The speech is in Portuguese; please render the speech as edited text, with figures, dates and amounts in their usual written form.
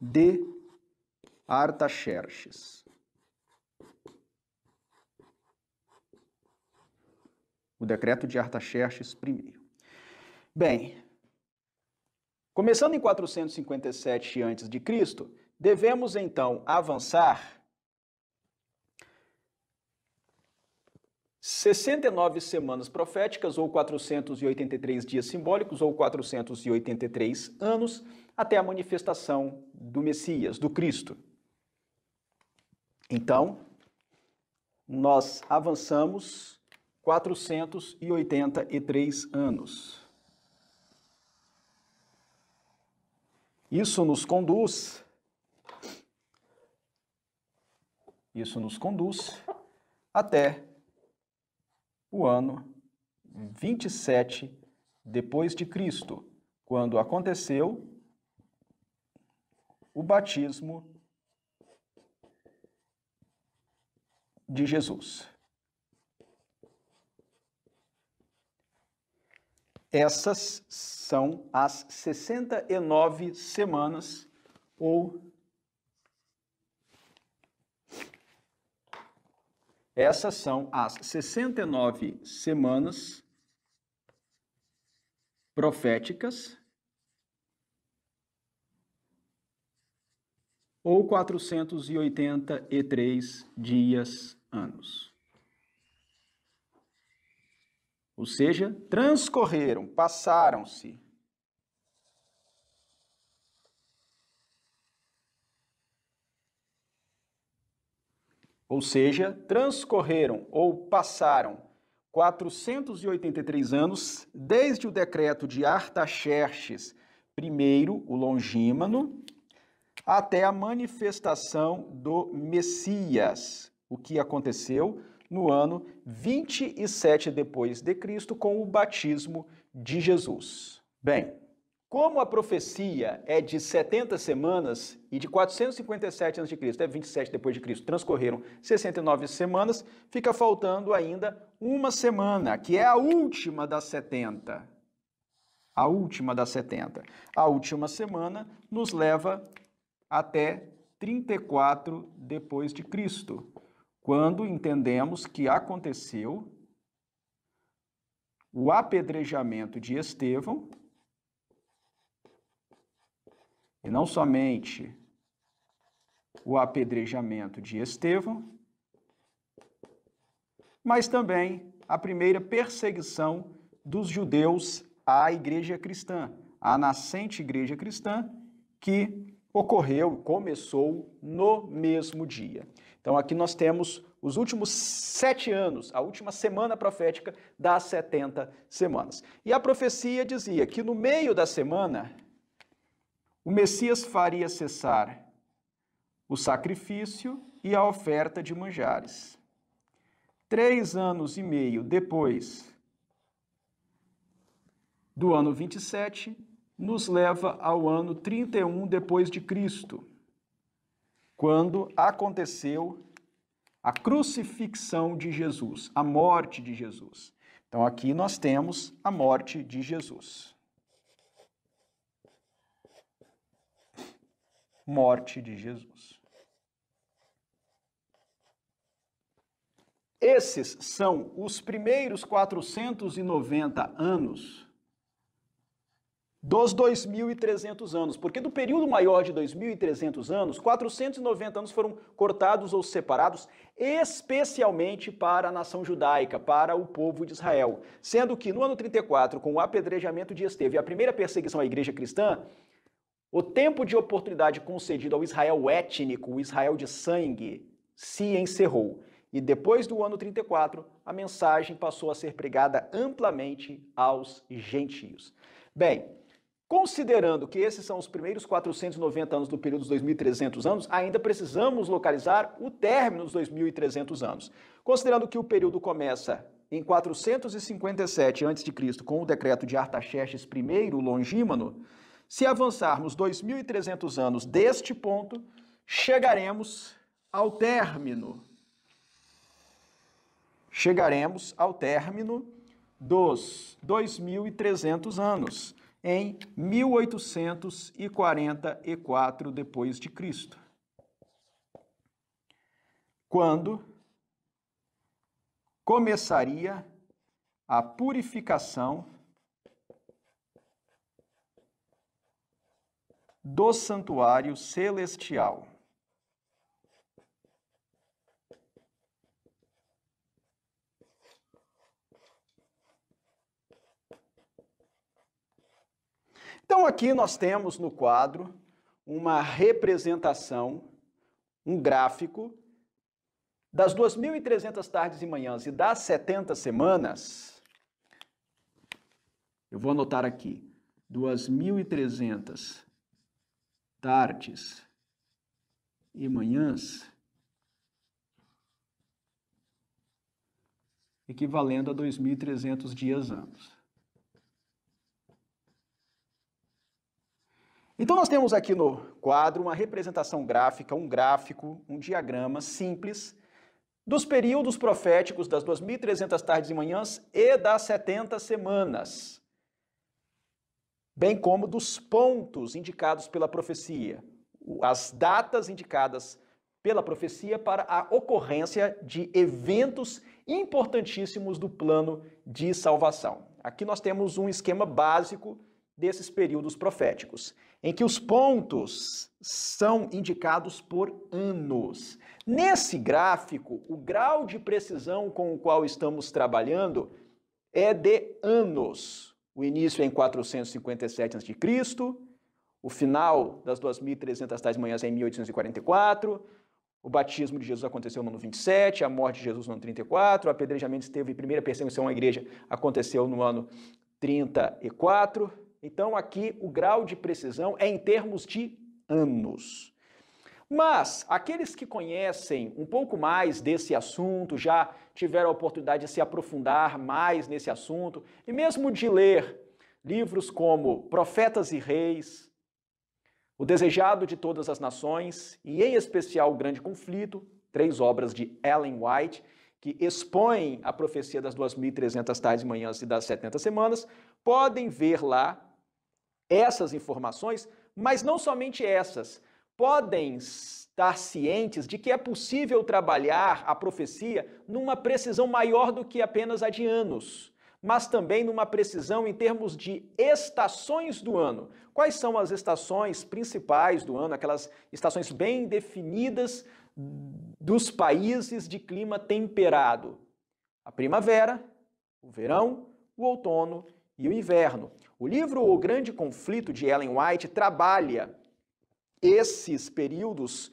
de Artaxerxes. O decreto de Artaxerxes I. Bem, começando em 457 a.C., devemos então avançar 69 semanas proféticas, ou 483 dias simbólicos, ou 483 anos, até a manifestação do Messias, do Cristo. Então, nós avançamos 483 anos. Isso nos conduz até o ano 27 depois de Cristo, quando aconteceu o batismo de Jesus. Essas são as 69 semanas, essas são as 69 semanas proféticas, ou 483 dias, anos. Ou seja, transcorreram, passaram-se. Ou seja, transcorreram ou passaram 483 anos desde o decreto de Artaxerxes I, o Longímano, até a manifestação do Messias, o que aconteceu no ano 27 depois de Cristo, com o batismo de Jesus. Bem, como a profecia é de 70 semanas e de 457 a.C. até 27 depois de Cristo transcorreram 69 semanas, fica faltando ainda uma semana, que é a última das 70. A última das 70. A última semana nos leva até 34 depois de Cristo, quando entendemos que aconteceu o apedrejamento de Estevão, e não somente o apedrejamento de Estevão, mas também a primeira perseguição dos judeus à igreja cristã, à nascente igreja cristã, que começou no mesmo dia. Então aqui nós temos os últimos 7 anos, a última semana profética das 70 semanas. E a profecia dizia que no meio da semana, o Messias faria cessar o sacrifício e a oferta de manjares. 3 anos e meio depois do ano 27, nos leva ao ano 31 depois de Cristo, quando aconteceu a crucifixão de Jesus, a morte de Jesus. Então aqui nós temos a morte de Jesus. Morte de Jesus. Esses são os primeiros 490 anos dos 2.300 anos, porque do período maior de 2.300 anos, 490 anos foram cortados ou separados especialmente para a nação judaica, para o povo de Israel, sendo que no ano 34, com o apedrejamento de Estevão e a primeira perseguição à igreja cristã, o tempo de oportunidade concedido ao Israel étnico, o Israel de sangue, se encerrou. E depois do ano 34, a mensagem passou a ser pregada amplamente aos gentios. Bem, considerando que esses são os primeiros 490 anos do período dos 2.300 anos, ainda precisamos localizar o término dos 2.300 anos. Considerando que o período começa em 457 a.C., com o decreto de Artaxerxes I, o Longímano, se avançarmos 2.300 anos deste ponto, chegaremos ao término. Chegaremos ao término dos 2.300 anos. em 1844 depois de Cristo, quando começaria a purificação do santuário celestial. Então aqui nós temos no quadro uma representação, um gráfico das 2.300 tardes e manhãs e das 70 semanas. Eu vou anotar aqui, 2.300 tardes e manhãs, equivalendo a 2.300 dias-anos. Então nós temos aqui no quadro uma representação gráfica, um gráfico, um diagrama simples dos períodos proféticos das 2.300 tardes e manhãs e das 70 semanas, bem como dos pontos indicados pela profecia, as datas indicadas pela profecia para a ocorrência de eventos importantíssimos do plano de salvação. Aqui nós temos um esquema básico desses períodos proféticos, em que os pontos são indicados por anos. Nesse gráfico, o grau de precisão com o qual estamos trabalhando é de anos. O início é em 457 a.C., o final das 2.300 tais manhãs é em 1844, o batismo de Jesus aconteceu no ano 27, a morte de Jesus no ano 34, o apedrejamento de Estevão e a primeira perseguição à igreja aconteceu no ano 34. Então, aqui, o grau de precisão é em termos de anos. Mas, aqueles que conhecem um pouco mais desse assunto, já tiveram a oportunidade de se aprofundar mais nesse assunto, e mesmo de ler livros como Profetas e Reis, O Desejado de Todas as Nações, e em especial O Grande Conflito, 3 obras de Ellen White, que expõem a profecia das 2.300 tardes e manhãs e das 70 semanas, podem ver lá essas informações, mas não somente essas. Podem estar cientes de que é possível trabalhar a profecia numa precisão maior do que apenas a de anos, mas também numa precisão em termos de estações do ano. Quais são as estações principais do ano, aquelas estações bem definidas dos países de clima temperado? A primavera, o verão, o outono e o inverno. O livro O Grande Conflito, de Ellen White, trabalha esses períodos